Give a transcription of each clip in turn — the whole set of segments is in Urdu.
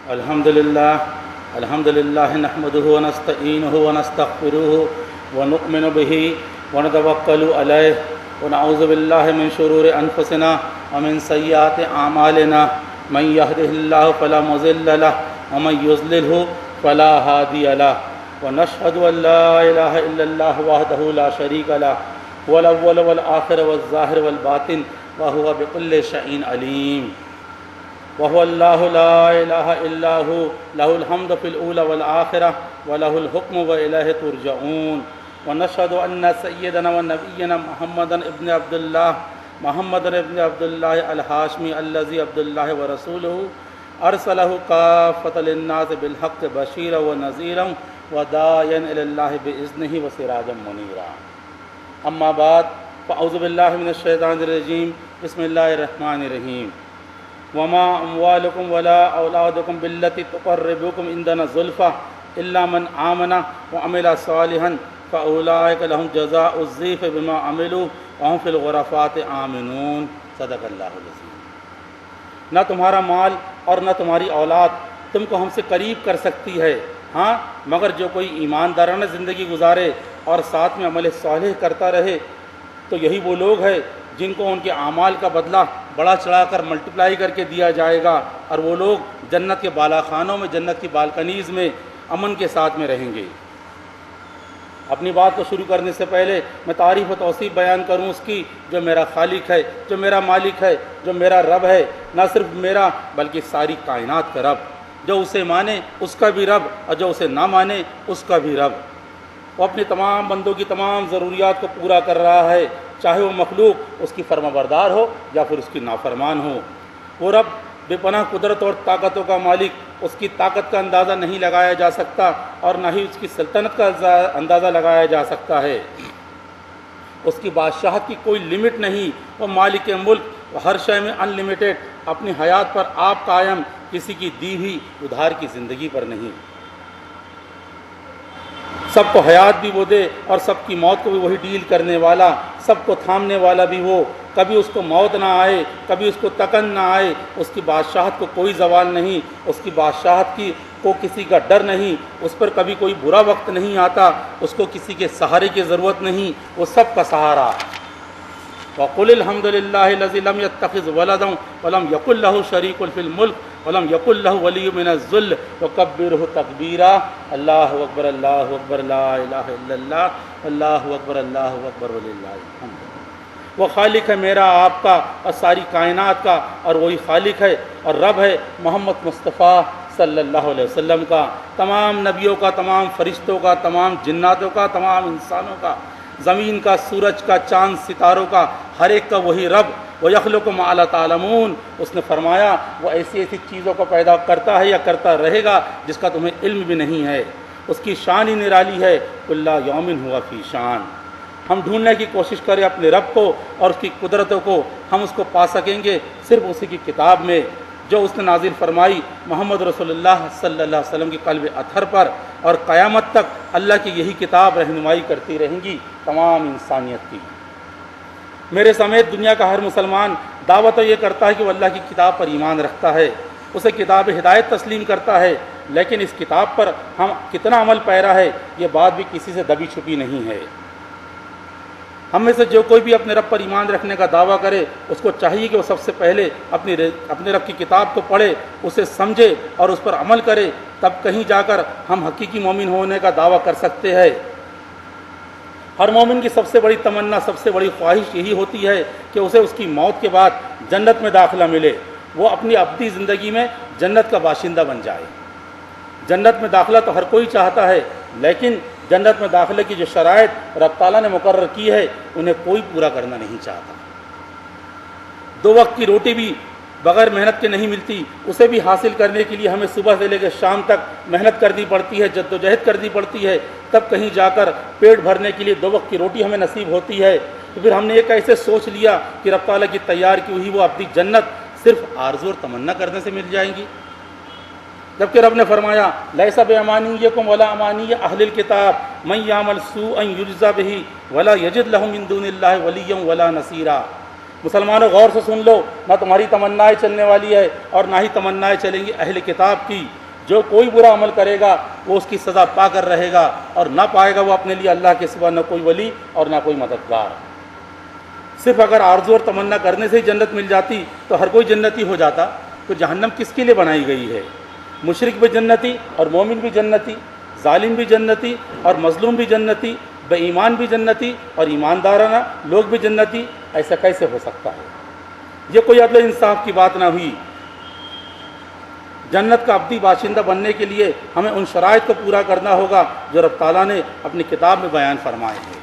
الحمد لله نحمده ونستعينه ونستغفره ونؤمن به ونتوكل عليه ونعوذ بالله من شرور أنفسنا ومن سيئات أعمالنا من يهده الله فلا مضل له ومن يضلله فلا هادي له ونشهد أن لا إله إلا الله وحده لا شريك له هو الأول والآخر والظاهر والباطن وهو بكل شيء عليم وهو الله لا إله إلا هو له الحمد في الأولى والآخرة وله الحكم وإليه ترجعون ونشهد أن سيدنا ونبينا محمد ابن عبد الله الهاشمي الذي عبد الله ورسوله أرسله كافة للناس بالحق بشيرا ونذيرا وداعيا إلى الله بإذنه وسراجا منيرا أما بعد فأعوذ بالله من الشيطان الرجيم بسم الله الرحمن الرحيم وما أموالكم ولا أولادكم بالتي تقربكم عندنا زلفى إلا من آمن وعمل صالحا فأولئك لهم جزاء الضعف بما عملوا وهم في الغرفات آمنون صدق اللہ العظیم۔ نہ تمہارا مال اور نہ تمہاری اولاد تم کو ہم سے قریب کر سکتی ہے، ہاں مگر جو کوئی ایماندارانہ زندگی گزارے اور ساتھ میں عمل صالح کرتا رہے تو یہی وہ لوگ ہیں جن کو ان کے اعمال کا بدلہ بڑا چڑھا کر ملٹیپلائی کر کے دیا جائے گا، اور وہ لوگ جنت کے بالا خانوں میں، جنت کی بالکنیز میں امن کے ساتھ میں رہیں گے۔ اپنی بات کو شروع کرنے سے پہلے میں تعریف و توصیف بیان کروں اس کی جو میرا خالق ہے، جو میرا مالک ہے، جو میرا رب ہے، نہ صرف میرا بلکہ ساری کائنات کا رب، جو اسے مانے اس کا بھی رب اور جو اسے نہ مانے اس کا بھی رب۔ وہ اپنے تمام بندوں کی تمام ضروریات کو پورا کر رہا ہے، چاہے وہ مخلوق اس کی فرما بردار ہو یا پھر اس کی نافرمان ہو۔ وہ رب بے پناہ قدرت اور طاقتوں کا مالک، اس کی طاقت کا اندازہ نہیں لگایا جا سکتا اور نہ ہی اس کی سلطنت کا اندازہ لگایا جا سکتا ہے۔ اس کی بادشاہت کی کوئی لمٹ نہیں، وہ مالک ملک، وہ ہر شے میں ان لمیٹڈ، اپنی حیات پر آپ قائم، کسی کی دی ہوئی ادھار کی زندگی پر نہیں۔ سب کو حیات بھی وہ دے اور سب کی موت کو بھی وہی ڈیل کرنے والا، سب کو تھامنے والا بھی وہ، کبھی اس کو موت نہ آئے، کبھی اس کو تکن نہ آئے، اس کی بادشاہت کو کوئی زوال نہیں، اس کی بادشاہت کو کسی کا ڈر نہیں، اس پر کبھی کوئی برا وقت نہیں آتا، اس کو کسی کے سہارے کی ضرورت نہیں، وہ سب کا سہارا۔ وَقُلِ الْحَمْدُ لِلَّهِ الَّذِي لَمْ يَتَّخِذْ وَلَدًا وَلَمْ يَكُنْ لَهُ شَرِيكٌ فِي الْمُلْكِ وَلَمْ يَكُنْ لَهُ وَلِيٌّ مِّنَ الذُّلِّ وَكَبِّرْهُ تَكْبِيرًا۔ اللہ اکبر، اللہ اکبر، لا الہ الا اللہ، اللہ اکبر، اللہ اکبر وللہ الحمد۔ وہ خالق ہے میرا، آپ کا اور ساری کائنات کا، اور وہی خالق ہے اور رب ہے محمد مصطفیٰ صلی اللہ علیہ وسلم کا، تمام نبیوں کا، تمام فرشتوں کا، تمام جناتوں کا، تمام انسانوں کا، زمین کا، سورج کا، چاند ستاروں کا، ہر ایک کا وہی رب۔ وَيَخْلُقُ مَا لَا تَعْلَمُونَ، اس نے فرمایا وہ ایسی ایسی چیزوں کو پیدا کرتا ہے یا کرتا رہے گا جس کا تمہیں علم بھی نہیں ہے۔ اس کی شان ہی نرالی ہے، كُلَّ يَوْمٍ هُوَ فِي شان۔ ہم ڈھونڈنے کی کوشش کریں اپنے رب کو اور اس کی قدرتوں کو، ہم اس کو پا سکیں گے صرف اسی کی کتاب میں جو اس نے نازل فرمائی محمد رسول اللہ صلی اللہ علیہ وسلم کے قلب اطہر پر، اور قیامت تک اللہ کی یہی کتاب رہنمائی کرتی رہیں گی تمام انسانیت کی۔ میرے سمیت دنیا کا ہر مسلمان دعوت تو یہ کرتا ہے کہ وہ اللہ کی کتاب پر ایمان رکھتا ہے، اسے کتاب ہدایت تسلیم کرتا ہے، لیکن اس کتاب پر ہم کتنا عمل پیرا ہے یہ بات بھی کسی سے دبی چھپی نہیں ہے۔ ہم میں سے جو کوئی بھی اپنے رب پر ایمان رکھنے کا دعویٰ کرے اس کو چاہیے کہ وہ سب سے پہلے اپنے رب کی کتاب کو پڑھے، اسے سمجھے اور اس پر عمل کرے، تب کہیں جا کر ہم حقیقی مومن ہونے کا دعویٰ کر سکتے ہیں۔ ہر مومن کی سب سے بڑی تمنا، سب سے بڑی خواہش یہی ہوتی ہے کہ اسے اس کی موت کے بعد جنت میں داخلہ ملے، وہ اپنی ابدی زندگی میں جنت کا باشندہ بن جائے۔ جنت میں داخلہ تو ہر کوئی چاہتا ہے، لیکن جنت میں داخلے کی جو شرائط رب تعالیٰ نے مقرر کی ہے انہیں کوئی پورا کرنا نہیں چاہتا۔ 2 وقت کی روٹی بھی بغیر محنت کے نہیں ملتی، اسے بھی حاصل کرنے کے لیے ہمیں صبح سے لے کے شام تک محنت کرنی پڑتی ہے، جد و جہد کرنی پڑتی ہے، تب کہیں جا کر پیٹ بھرنے کے لیے 2 وقت کی روٹی ہمیں نصیب ہوتی ہے۔ تو پھر ہم نے یہ کیسے سوچ لیا کہ رب تعالیٰ کی تیار کی ہوئی وہ اپنی جنت صرف آرزو اور تمنا کرنے سے مل جائیں گی، جبکہ رب نے فرمایا لیس بامانیکم ولا امانی اہل الکتاب من یعمل سوءا یجزا بہ ولا یجد لہ من دون اللہ ولیا ولا نصیرا۔ مسلمانوں غور سے سن لو، نہ تمہاری تمنائیں چلنے والی ہے اور نہ ہی تمنائیں چلیں گی اہل کتاب کی۔ جو کوئی برا عمل کرے گا وہ اس کی سزا پا کر رہے گا، اور نہ پائے گا وہ اپنے لیے اللہ کے سوا نہ کوئی ولی اور نہ کوئی مددگار۔ صرف اگر آرزو اور تمنا کرنے سے ہی جنت مل جاتی تو ہر کوئی جنتی ہو جاتا، تو جہنم کس کے لیے بنائی گئی ہے؟ مشرک بھی جنتی اور مومن بھی جنتی، ظالم بھی جنتی اور مظلوم بھی جنتی، بے ایمان بھی جنتی اور ایماندارانہ لوگ بھی جنتی۔ ایسا کیسے ہو سکتا ہے؟ یہ کوئی عدل انصاف کی بات نہ ہوئی۔ جنت کا ابدی باشندہ بننے کے لیے ہمیں ان شرائط کو پورا کرنا ہوگا جو رب تعالیٰ نے اپنی کتاب میں بیان فرمائے ہیں۔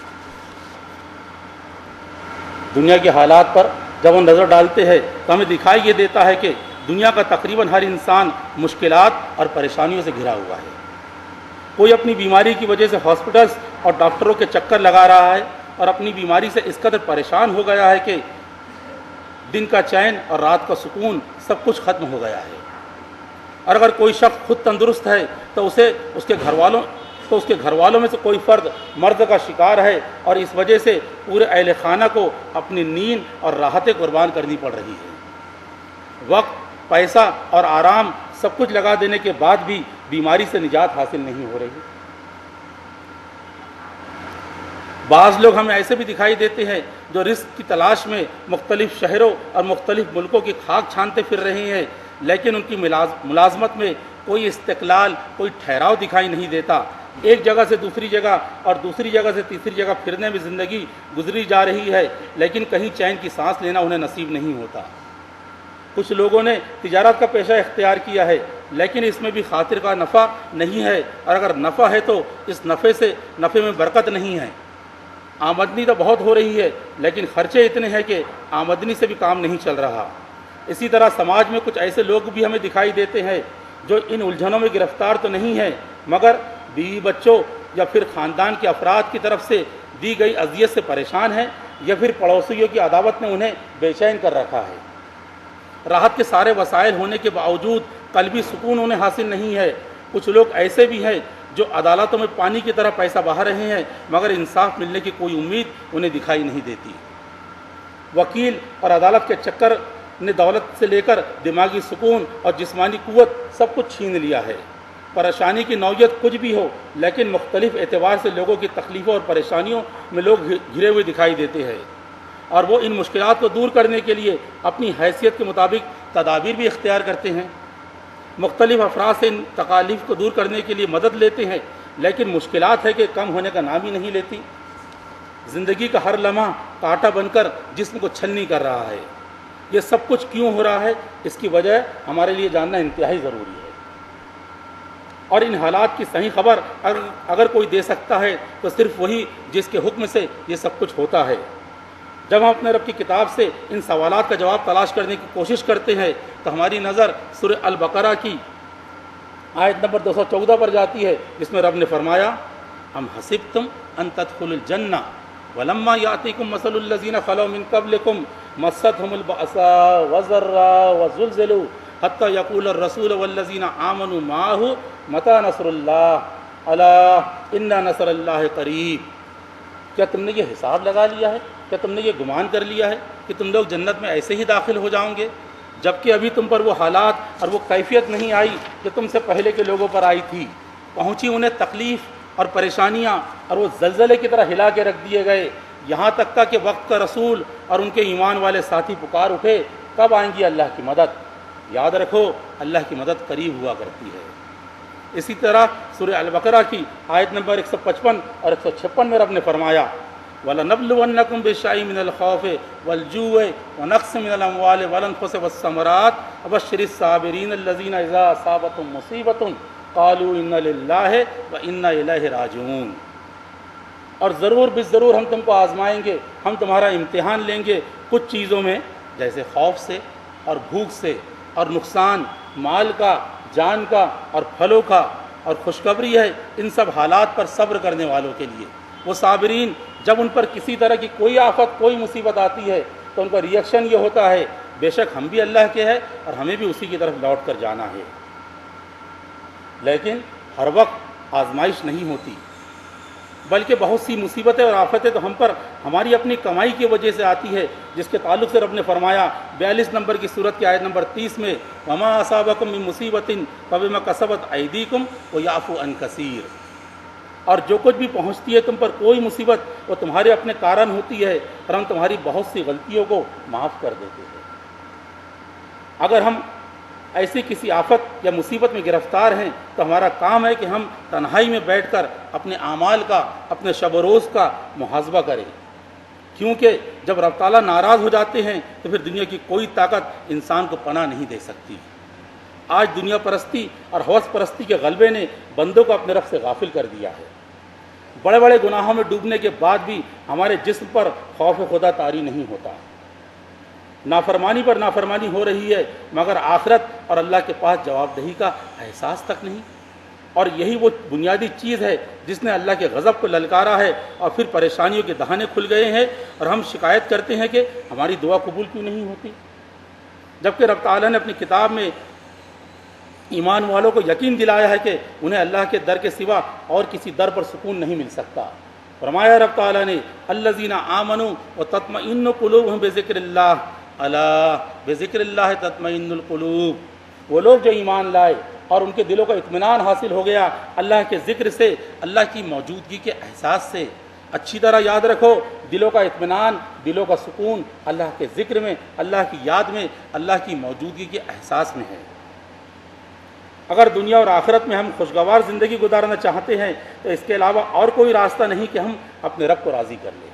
دنیا کے حالات پر جب ہم نظر ڈالتے ہیں تو ہمیں دکھائی یہ دیتا ہے کہ دنیا کا تقریباً ہر انسان مشکلات اور پریشانیوں سے گھرا ہوا ہے۔ کوئی اپنی بیماری کی وجہ سے ہاسپٹلس اور ڈاکٹروں کے چکر لگا رہا ہے اور اپنی بیماری سے اس قدر پریشان ہو گیا ہے کہ دن کا چین اور رات کا سکون سب کچھ ختم ہو گیا ہے۔ اور اگر کوئی شخص خود تندرست ہے تو اس کے گھر والوں میں سے کوئی فرد مرض کا شکار ہے، اور اس وجہ سے پورے اہل خانہ کو اپنی نیند اور راحتیں قربان کرنی پڑ رہی ہے۔ وقت، پیسہ اور آرام سب کچھ لگا دینے کے بعد بھی بیماری سے نجات حاصل نہیں ہو رہی۔ بعض لوگ ہمیں ایسے بھی دکھائی دیتے ہیں جو رزق کی تلاش میں مختلف شہروں اور مختلف ملکوں کی خاک چھانتے پھر رہے ہیں، لیکن ان کی ملازمت میں کوئی استقلال، کوئی ٹھہراؤ دکھائی نہیں دیتا۔ ایک جگہ سے دوسری جگہ اور دوسری جگہ سے تیسری جگہ پھرنے میں زندگی گزری جا رہی ہے، لیکن کہیں چین کی سانس لینا انہیں نصیب نہیں ہوتا۔ کچھ لوگوں نے تجارت کا پیشہ اختیار کیا ہے، لیکن اس میں بھی خاطر کا نفع نہیں ہے، اور اگر نفع ہے تو اس نفع میں برکت نہیں ہے۔ آمدنی تو بہت ہو رہی ہے، لیکن خرچے اتنے ہیں کہ آمدنی سے بھی کام نہیں چل رہا۔ اسی طرح سماج میں کچھ ایسے لوگ بھی ہمیں دکھائی دیتے ہیں جو ان الجھنوں میں گرفتار تو نہیں ہیں، مگر بیوی بچوں یا پھر خاندان کے افراد کی طرف سے دی گئی اذیت سے پریشان ہیں، یا پھر پڑوسیوں کی عداوت نے انہیں بے چین کر رکھا ہے۔ راحت کے سارے وسائل ہونے کے باوجود قلبی سکون انہیں حاصل نہیں ہے۔ کچھ لوگ ایسے بھی ہیں جو عدالتوں میں پانی کی طرح پیسہ بہا رہے ہیں، مگر انصاف ملنے کی کوئی امید انہیں دکھائی نہیں دیتی۔ وکیل اور عدالت کے چکر نے دولت سے لے کر دماغی سکون اور جسمانی قوت سب کچھ چھین لیا ہے۔ پریشانی کی نوعیت کچھ بھی ہو، لیکن مختلف اعتبار سے لوگوں کی تکلیفوں اور پریشانیوں میں لوگ گھرے ہوئے دکھائی دیتے ہیں، اور وہ ان مشکلات کو دور کرنے کے لیے اپنی حیثیت کے مطابق تدابیر بھی اختیار کرتے ہیں۔ مختلف افراد سے ان تکالیف کو دور کرنے کے لیے مدد لیتے ہیں، لیکن مشکلات ہے کہ کم ہونے کا نام ہی نہیں لیتی۔ زندگی کا ہر لمحہ کانٹا بن کر جسم کو چھلنی کر رہا ہے۔ یہ سب کچھ کیوں ہو رہا ہے، اس کی وجہ ہمارے لیے جاننا انتہائی ضروری ہے، اور ان حالات کی صحیح خبر اگر کوئی دے سکتا ہے تو صرف وہی جس کے حکم سے یہ سب کچھ ہوتا ہے۔ جب ہم اپنے رب کی کتاب سے ان سوالات کا جواب تلاش کرنے کی کوشش کرتے ہیں تو ہماری نظر سورہ البقرہ کی آیت نمبر 214 پر جاتی ہے، جس میں رب نے فرمایا: ام حسبتم ان تدخلوا الجنہ ولما یاتیکم مثل الذین خلوا من قبلکم مستهم البأساء والضراء وزلزلوا حتی یقول الرسول والذین آمنوا معه متی نصر اللہ الا ان نصر اللہ قریب۔ کیا تم نے یہ حساب لگا لیا ہے؟ کیا تم نے یہ گمان کر لیا ہے کہ تم لوگ جنت میں ایسے ہی داخل ہو جاؤ گے، جبکہ ابھی تم پر وہ حالات اور وہ کیفیت نہیں آئی جو تم سے پہلے کے لوگوں پر آئی تھی؟ پہنچی انہیں تکلیف اور پریشانیاں، اور وہ زلزلے کی طرح ہلا کے رکھ دیے گئے، یہاں تک کہ وقت کا رسول اور ان کے ایمان والے ساتھی پکار اٹھے، کب آئیں گی اللہ کی مدد؟ یاد رکھو، اللہ کی مدد قریب ہوا کرتی ہے۔ اسی طرح سورہ البقرہ کی آیت نمبر 155 اور 156 میں رب نے فرمایا: وَلَنَبْلُوَنَّكُمْ بِشَيْءٍ مِّنَ الْخَوْفِ وَالْجُوعِ وَنَقْصٍ مِّنَ الْأَمْوَالِ وَالْأَنفُسِ وَالثَّمَرَاتِ وَبَشِّرِ الصَّابِرِينَ الَّذِينَ إِذَا أَصَابَتْهُمْ مُصِيبَةٌ قَالُوا إِنَّا لِلَّهِ وَإِنَّا إِلَيْهِ راجعون۔ اور ضرور بالضرور ہم تم کو آزمائیں گے، ہم تمہارا امتحان لیں گے کچھ چیزوں میں، جیسے خوف سے اور بھوک سے اور نقصان مال کا، جان کا اور پھلوں کا، اور خوشخبری ہے ان سب حالات پر صبر کرنے والوں کے لیے۔ وہ صابرین جب ان پر کسی طرح کی کوئی آفت، کوئی مصیبت آتی ہے تو ان کا ریئیکشن یہ ہوتا ہے: بے شک ہم بھی اللہ کے ہیں اور ہمیں بھی اسی کی طرف لوٹ کر جانا ہے۔ لیکن ہر وقت آزمائش نہیں ہوتی۔ بلکہ بہت سی مصیبتیں اور آفتیں تو ہم پر ہماری اپنی کمائی کی وجہ سے آتی ہے، جس کے تعلق سے رب نے فرمایا 42 نمبر کی سورت کی آیت نمبر 30 میں وما اصابکم من مصیبت فبما کسبت ایدیکم ویعفو عن کثیر، اور جو کچھ بھی پہنچتی ہے تم پر کوئی مصیبت وہ تمہارے اپنے کارن ہوتی ہے اور ہم تمہاری بہت سی غلطیوں کو معاف کر دیتے ہیں۔ اگر ہم ایسی کسی آفت یا مصیبت میں گرفتار ہیں تو ہمارا کام ہے کہ ہم تنہائی میں بیٹھ کر اپنے اعمال کا، اپنے شب و روز کا محاسبہ کریں، کیونکہ جب رب تعالیٰ ناراض ہو جاتے ہیں تو پھر دنیا کی کوئی طاقت انسان کو پناہ نہیں دے سکتی۔ آج دنیا پرستی اور ہوس پرستی کے غلبے نے بندوں کو اپنے رب سے غافل کر دیا ہے۔ بڑے بڑے گناہوں میں ڈوبنے کے بعد بھی ہمارے جسم پر خوف خدا طاری نہیں ہوتا، نافرمانی پر نافرمانی ہو رہی ہے، مگر آخرت اور اللہ کے پاس جواب دہی کا احساس تک نہیں۔ اور یہی وہ بنیادی چیز ہے جس نے اللہ کے غضب کو للکارا ہے، اور پھر پریشانیوں کے دہانے کھل گئے ہیں اور ہم شکایت کرتے ہیں کہ ہماری دعا قبول کیوں نہیں ہوتی، جبکہ رب تعالیٰ نے اپنی کتاب میں ایمان والوں کو یقین دلایا ہے کہ انہیں اللہ کے در کے سوا اور کسی در پر سکون نہیں مل سکتا۔ فرمایا رب تعالیٰ نے الذین آمنوا وتطمئن قلوبہم بذکر اللہ الا بذکر اللہ تطمئن القلوب، وہ لوگ جو ایمان لائے اور ان کے دلوں کا اطمینان حاصل ہو گیا اللہ کے ذکر سے، اللہ کی موجودگی کے احساس سے۔ اچھی طرح یاد رکھو، دلوں کا اطمینان، دلوں کا سکون اللہ کے ذکر میں، اللہ کی یاد میں، اللہ کی موجودگی کے احساس میں ہے۔ اگر دنیا اور آخرت میں ہم خوشگوار زندگی گزارنا چاہتے ہیں تو اس کے علاوہ اور کوئی راستہ نہیں کہ ہم اپنے رب کو راضی کر لیں،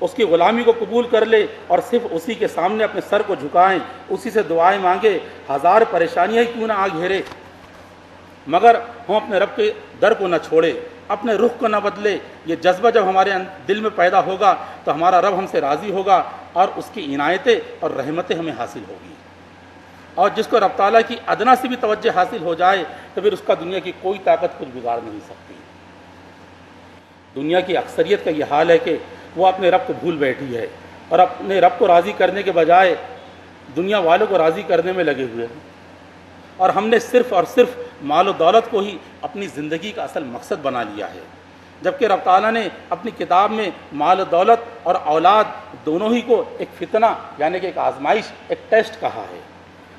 اس کی غلامی کو قبول کر لے اور صرف اسی کے سامنے اپنے سر کو جھکائیں، اسی سے دعائیں مانگے، ہزار پریشانیاں ہی کیوں نہ آ گھیرے، مگر ہم اپنے رب کے در کو نہ چھوڑے، اپنے رخ کو نہ بدلے۔ یہ جذبہ جب ہمارے دل میں پیدا ہوگا تو ہمارا رب ہم سے راضی ہوگا اور اس کی عنایتیں اور رحمتیں ہمیں حاصل ہوگی۔ اور جس کو رب تعالیٰ کی ادنا سے بھی توجہ حاصل ہو جائے تو پھر اس کا دنیا کی کوئی طاقت کچھ بگاڑ نہیں سکتی۔ دنیا کی اکثریت کا یہ حال ہے کہ وہ اپنے رب کو بھول بیٹھی ہے اور اپنے رب کو راضی کرنے کے بجائے دنیا والوں کو راضی کرنے میں لگے ہوئے ہیں، اور ہم نے صرف اور صرف مال و دولت کو ہی اپنی زندگی کا اصل مقصد بنا لیا ہے، جبکہ رب تعالیٰ نے اپنی کتاب میں مال و دولت اور اولاد دونوں ہی کو ایک فتنہ یعنی کہ ایک آزمائش، ایک ٹیسٹ کہا ہے۔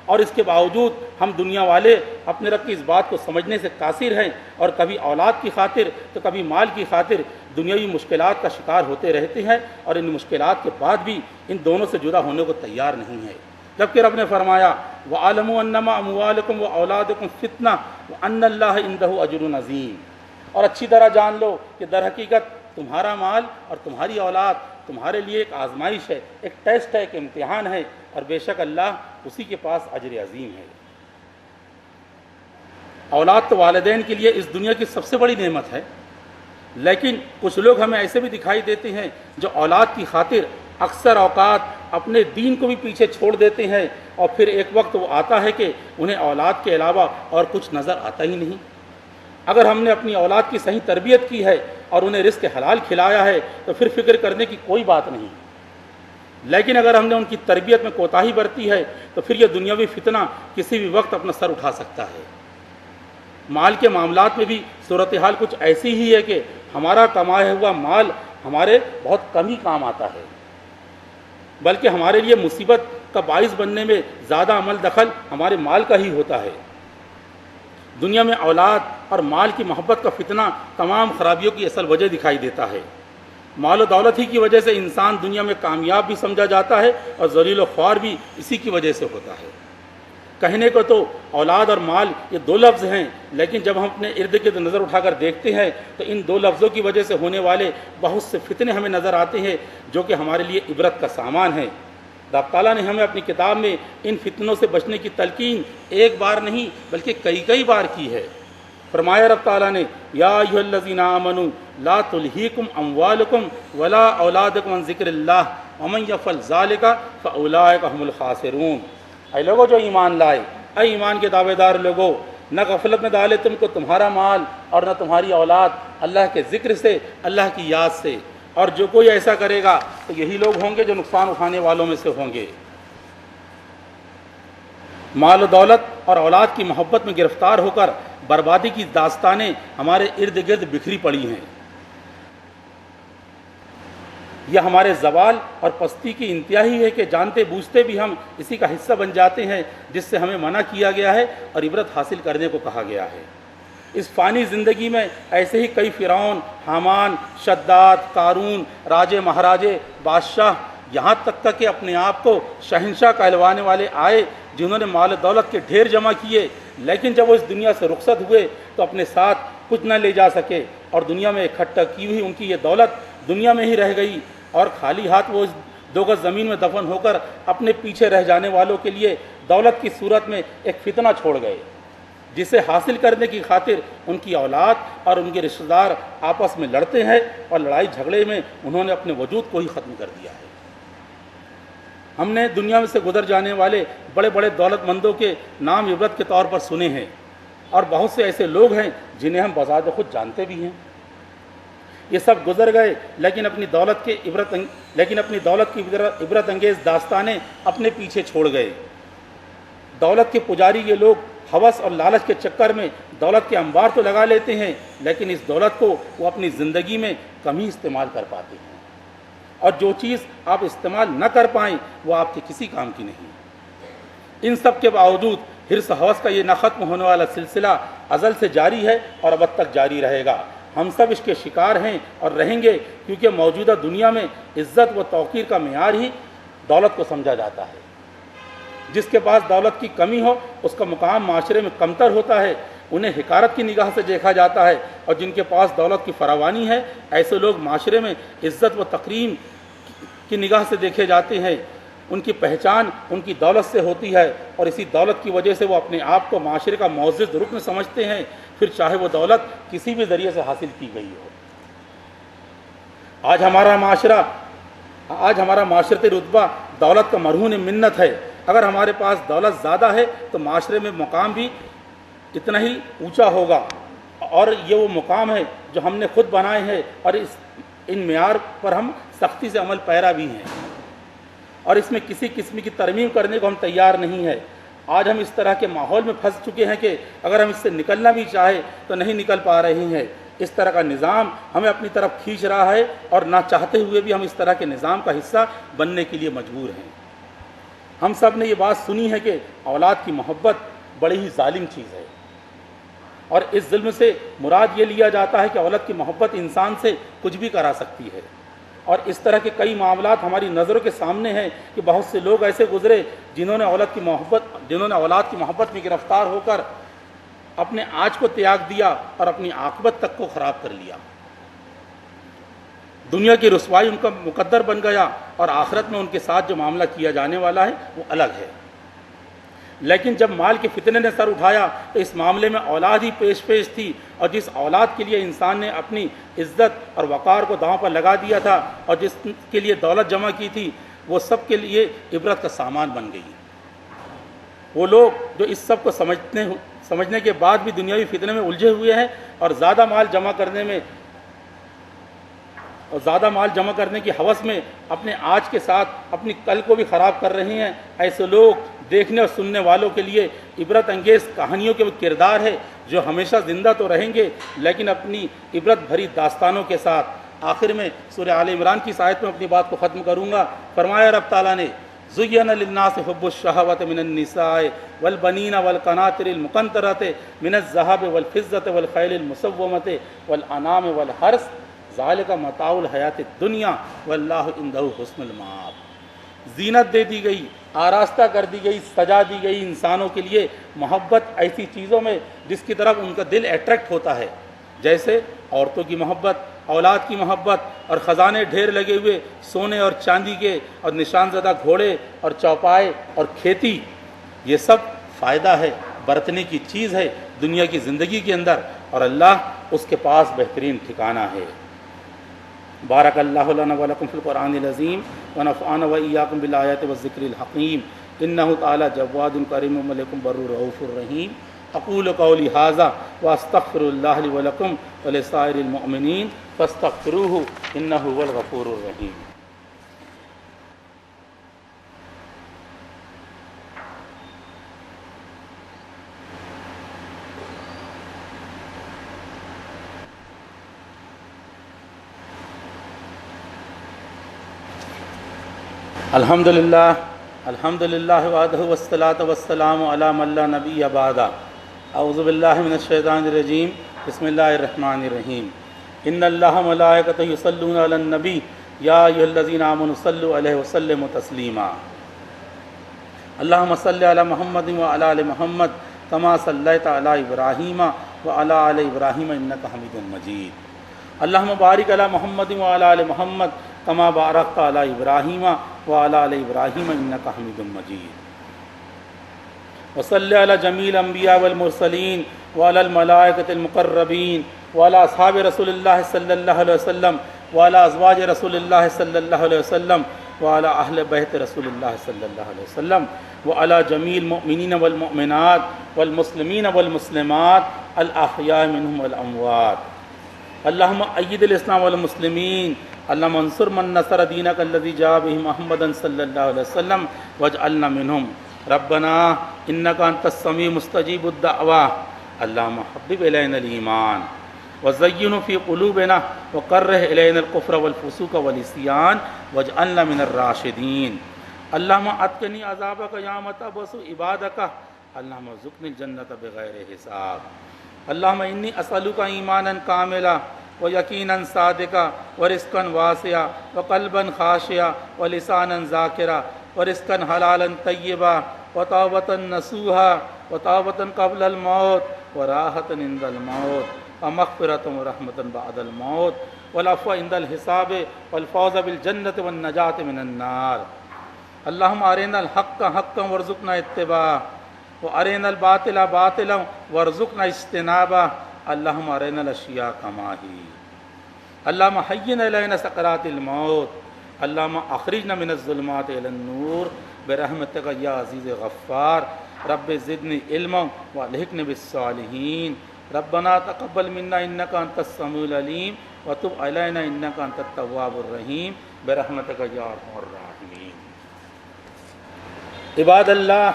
اور اس کے باوجود ہم دنیا والے اپنے رب کی اس بات کو سمجھنے سے قاصر ہیں اور کبھی اولاد کی خاطر تو کبھی مال کی خاطر دنیاوی مشکلات کا شکار ہوتے رہتے ہیں، اور ان مشکلات کے بعد بھی ان دونوں سے جدا ہونے کو تیار نہیں ہے، جبکہ رب نے فرمایا وَعَلَمُوا أَنَّمَا أَمْوَالُكُمْ وَأَوْلَادُكُمْ فِتْنَةٌ وَأَنَّ اللَّهَ عِندَهُ أَجْرٌ عَظِيمٌ، اور اچھی طرح جان لو کہ در حقیقت تمہارا مال اور تمہاری اولاد تمہارے لیے ایک آزمائش ہے، ایک ٹیسٹ ہے، ایک امتحان ہے، اور بے شک اللہ اسی کے پاس اجر عظیم ہے۔ اولاد تو والدین کے لیے اس دنیا کی سب سے بڑی نعمت ہے، لیکن کچھ لوگ ہمیں ایسے بھی دکھائی دیتے ہیں جو اولاد کی خاطر اکثر اوقات اپنے دین کو بھی پیچھے چھوڑ دیتے ہیں، اور پھر ایک وقت وہ آتا ہے کہ انہیں اولاد کے علاوہ اور کچھ نظر آتا ہی نہیں۔ اگر ہم نے اپنی اولاد کی صحیح تربیت کی ہے اور انہیں رزق حلال کھلایا ہے تو پھر فکر کرنے کی کوئی بات نہیں، لیکن اگر ہم نے ان کی تربیت میں کوتاہی برتی ہے تو پھر یہ دنیاوی فتنہ کسی بھی وقت اپنا سر اٹھا سکتا ہے۔ مال کے معاملات میں بھی صورتحال کچھ ایسی ہی ہے کہ ہمارا کمایا ہوا مال ہمارے بہت کم ہی کام آتا ہے، بلکہ ہمارے لیے مصیبت کا باعث بننے میں زیادہ عمل دخل ہمارے مال کا ہی ہوتا ہے۔ دنیا میں اولاد اور مال کی محبت کا فتنہ تمام خرابیوں کی اصل وجہ دکھائی دیتا ہے۔ مال و دولت ہی کی وجہ سے انسان دنیا میں کامیاب بھی سمجھا جاتا ہے اور ذلیل و خوار بھی اسی کی وجہ سے ہوتا ہے۔ کہنے کو تو اولاد اور مال یہ دو لفظ ہیں، لیکن جب ہم اپنے ارد گرد نظر اٹھا کر دیکھتے ہیں تو ان دو لفظوں کی وجہ سے ہونے والے بہت سے فتنے ہمیں نظر آتے ہیں جو کہ ہمارے لیے عبرت کا سامان ہے۔ رب تعالیٰ نے ہمیں اپنی کتاب میں ان فتنوں سے بچنے کی تلقین ایک بار نہیں بلکہ کئی بار کی ہے۔ فرمایا رب تعالیٰ نے یا ایھا الذین آمنوا لا تلہیکم اموالکم ولا اولادکم عن ذکر اللہ ومن یفعل ذلک فاولئک هم الخاسرون، اے لوگوں جو ایمان لائے، اے ایمان کے دعوے دار لوگوں، نہ غفلت میں ڈالے تم کو تمہارا مال اور نہ تمہاری اولاد اللہ کے ذکر سے، اللہ کی یاد سے، اور جو کوئی ایسا کرے گا تو یہی لوگ ہوں گے جو نقصان اٹھانے والوں میں سے ہوں گے۔ مال و دولت اور اولاد کی محبت میں گرفتار ہو کر بربادی کی داستانیں ہمارے ارد گرد بکھری پڑی ہیں۔ یہ ہمارے زوال اور پستی کی انتہائی ہے کہ جانتے بوجھتے بھی ہم اسی کا حصہ بن جاتے ہیں جس سے ہمیں منع کیا گیا ہے اور عبرت حاصل کرنے کو کہا گیا ہے۔ اس فانی زندگی میں ایسے ہی کئی فرعون، حامان، شداد، قارون، راجے مہاراجے، بادشاہ، یہاں تک کہ اپنے آپ کو شہنشاہ کہلوانے والے آئے جنہوں نے مال و دولت کے ڈھیر جمع کیے، لیکن جب وہ اس دنیا سے رخصت ہوئے تو اپنے ساتھ کچھ نہ لے جا سکے، اور دنیا میں اکٹھا کی ہوئی ان کی یہ دولت دنیا میں ہی رہ گئی، اور خالی ہاتھ وہ 2 گز زمین میں دفن ہو کر اپنے پیچھے رہ جانے والوں کے لیے دولت کی صورت میں ایک فتنہ چھوڑ گئے، جسے حاصل کرنے کی خاطر ان کی اولاد اور ان کے رشتہ دار آپس میں لڑتے ہیں، اور لڑائی جھگڑے میں انہوں نے اپنے وجود کو ہی ختم کر دیا ہے۔ ہم نے دنیا میں سے گزر جانے والے بڑے بڑے دولت مندوں کے نام عبرت کے طور پر سنے ہیں، اور بہت سے ایسے لوگ ہیں جنہیں ہم بذات خود جانتے بھی ہیں۔ یہ سب گزر گئے، لیکن اپنی دولت کی عبرت انگیز داستانیں اپنے پیچھے چھوڑ گئے۔ دولت کے پجاری یہ لوگ ہوس اور لالچ کے چکر میں دولت کے انبار تو لگا لیتے ہیں، لیکن اس دولت کو وہ اپنی زندگی میں کم ہی استعمال کر پاتے ہیں، اور جو چیز آپ استعمال نہ کر پائیں وہ آپ کے کسی کام کی نہیں۔ ان سب کے باوجود حرص و ہوس کا یہ نہ ختم ہونے والا سلسلہ ازل سے جاری ہے اور اب تک جاری رہے گا۔ ہم سب اس کے شکار ہیں اور رہیں گے، کیونکہ موجودہ دنیا میں عزت و توقیر کا معیار ہی دولت کو سمجھا جاتا ہے۔ جس کے پاس دولت کی کمی ہو اس کا مقام معاشرے میں کمتر ہوتا ہے، انہیں حقارت کی نگاہ سے دیکھا جاتا ہے، اور جن کے پاس دولت کی فراوانی ہے ایسے لوگ معاشرے میں عزت و تکریم کی نگاہ سے دیکھے جاتے ہیں۔ ان کی پہچان ان کی دولت سے ہوتی ہے، اور اسی دولت کی وجہ سے وہ اپنے آپ کو معاشرے کا معزز رکن سمجھتے ہیں، پھر چاہے وہ دولت کسی بھی ذریعے سے حاصل کی گئی ہو۔ آج ہمارا معاشرتی رتبہ دولت کا مرہون منت ہے۔ اگر ہمارے پاس دولت زیادہ ہے تو معاشرے میں مقام بھی اتنا ہی اونچا ہوگا، اور یہ وہ مقام ہے جو ہم نے خود بنائے ہیں، اور ان معیار پر ہم سختی سے عمل پیرا بھی ہیں، اور اس میں کسی قسم کی ترمیم کرنے کو ہم تیار نہیں ہیں۔ آج ہم اس طرح کے ماحول میں پھنس چکے ہیں کہ اگر ہم اس سے نکلنا بھی چاہیں تو نہیں نکل پا رہے ہیں۔ اس طرح کا نظام ہمیں اپنی طرف کھینچ رہا ہے، اور نہ چاہتے ہوئے بھی ہم اس طرح کے نظام کا حصہ بننے کے لیے مجبور ہیں۔ ہم سب نے یہ بات سنی ہے کہ اولاد کی محبت بڑی ہی ظالم چیز ہے، اور اس ظلم سے مراد یہ لیا جاتا ہے کہ اولاد کی محبت انسان سے کچھ بھی کرا سکتی ہے، اور اس طرح کے کئی معاملات ہماری نظروں کے سامنے ہیں کہ بہت سے لوگ ایسے گزرے جنہوں نے اولاد کی محبت میں گرفتار ہو کر اپنے آج کو تیاگ دیا اور اپنی عاقبت تک کو خراب کر لیا۔ دنیا کی رسوائی ان کا مقدر بن گیا، اور آخرت میں ان کے ساتھ جو معاملہ کیا جانے والا ہے وہ الگ ہے۔ لیکن جب مال کے فتنے نے سر اٹھایا تو اس معاملے میں اولاد ہی پیش تھی، اور جس اولاد کے لیے انسان نے اپنی عزت اور وقار کو داؤں پر لگا دیا تھا، اور جس کے لیے دولت جمع کی تھی، وہ سب کے لیے عبرت کا سامان بن گئی۔ وہ لوگ جو اس سب کو سمجھنے کے بعد بھی دنیاوی فتنے میں الجھے ہوئے ہیں، اور زیادہ مال جمع کرنے کی ہوس میں اپنے آج کے ساتھ اپنی کل کو بھی خراب کر رہے ہیں، ایسے لوگ دیکھنے اور سننے والوں کے لیے عبرت انگیز کہانیوں کے وہ کردار ہے جو ہمیشہ زندہ تو رہیں گے، لیکن اپنی عبرت بھری داستانوں کے ساتھ۔ آخر میں سورہ آل عمران کی آیت میں اپنی بات کو ختم کروں گا۔ فرمایا رب تعالیٰ نے، زُيِّنَ لِلنَّاسِ حُبُّ الشَّهَوَاتِ مِنَ النِّسَاءِ وَالْبَنِينَ وَالْقَنَاطِرِ الْمُقَنطَرَةِ مِنَ الذَّهَبِ وَالْفِضَّةِ وَالْخَيْلِ الْمُسَوَّمَةِ وَالْأَنْعَامِ وَالْحَرْثِ ذَلِكَ مَتَاعُ الْحَيَاةِ الدُّنْيَا وَاللَّهُ عِندَهُ حُسْنُ الْمَآبِ۔ زینت دے دی گئی، آراستہ کر دی گئی، سجا دی گئی انسانوں کے لیے محبت ایسی چیزوں میں جس کی طرف ان کا دل اٹریکٹ ہوتا ہے، جیسے عورتوں کی محبت، اولاد کی محبت، اور خزانے ڈھیر لگے ہوئے سونے اور چاندی کے، اور نشان زدہ گھوڑے اور چوپائے اور کھیتی۔ یہ سب فائدہ ہے، برتنے کی چیز ہے دنیا کی زندگی کے اندر، اور اللہ اس کے پاس بہترین ٹھکانہ ہے۔ بارک اللہ لنا ولکم فی القرآن العظیم ونفعنا وإیاکم بالآیات والذکر الحکیم، انہ تعالی جواد کریم ملک بر رؤوف الرحیم۔ اقول قولی ھذا واستغفر اللہ لی ولکم ولسائر المؤمنین فاستغفروہ انہ هو الغفور الرحیم۔ الحمدللہ وحدہ والصلاۃ والسلام علی من لا نبی بعدہ۔ اعوذ باللہ من الشیطان الرجیم، بسم اللہ الرحمن الرحیم۔ ان اللہ ملائکتہ یصلون علی النبی یا ایھا الذین آمنوا صلوا علیہ وسلموا تسلیما۔ اللہم صلی علی محمد وعلی آل محمد کما صلیت علی ابراہیم وعلی آل ابراہیم انک حمید مجید۔ اللہم بارک علی محمد وعلی آل محمد کما بارکت علی ابراہیم وعلی آل ابراہیم انک حمید مجید۔ وصلی علی جمیع الانبیاء والمرسلین وعلی الملائکۃ المقربین وعلی اصحاب رسول اللہ صلی اللہ علیہ وسلم وعلی ازواج رسول اللہ صلی اللہ علیہ وسلم وعلی اہل بیت رسول اللہ صلی اللہ علیہ وسلم وعلی جمیع المؤمنین والمؤمنات والمسلمین والمسلمات الاحیاء منہم والاموات۔ اللہم اید الاسلام والمسلمین، اللہم انصر من نصر دینک الذی جاء بہ محمد صلی اللہ علیہ وسلم واجعلنا منہم۔ ربنا انک انت السمیع مستجیب الدعوہ، اللہم حبب الینا الایمان وزینہ فی قلوبنا وکرہ الینا الکفر والفسوق والعصیان واجعلنا من الراشدین۔ اللہم اتقنی عذابک یوم تبعث عبادک، اللہم ارزقنی الجنۃ بغیر حساب۔ اللہم انی اسألک ایمانا کاملا ویقینا صادقا ورزقا واسعا وقلبا خاشعا ولسانا ذاکرا ورزقا حلالا طیبا وتوبة نصوحا وتوبة قبل الموت وراحة عند الموت ومغفرة ورحمة بعد الموت والعفو عند الحساب والفوز بالجنة والنجاة من النار۔ اللہم ارنا الحق حقا وارزقنا اتباعہ وارنا الباطل باطلا وارزقنا اجتنابہ۔ اللہم ارنا الاشیاء کما ہی۔ اللہم حین الینا سکرات الموت، اللہم اخرجنا من الظلمات الی النور برحمتک یا عزیز غفار۔ رب زدنی علما والحقنی بالصالحین۔ ربنا تقبل منا انک انت السمیع العلیم وتب علینا انک انت التواب الرحیم برحمتک یا ارحم الراحمین۔ عباد اللہ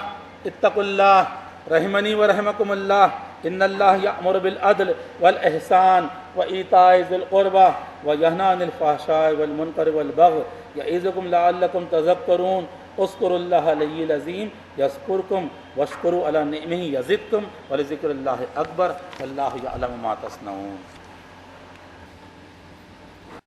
اتقوا اللہ رحمنی ورحمکم اللہ۔ ان اللہ یأمر بالعدل والاحسان وایتاء ذی القربى وینہی عن الفحشاء والمنکر والبغی یعظکم لعلکم تذکرون۔ اذکروا اللہ العلی العظیم یذکرکم واشکروا علی نعمہ یزدکم ولذکر اللہ اکبر واللہ یعلم ما تصنعون۔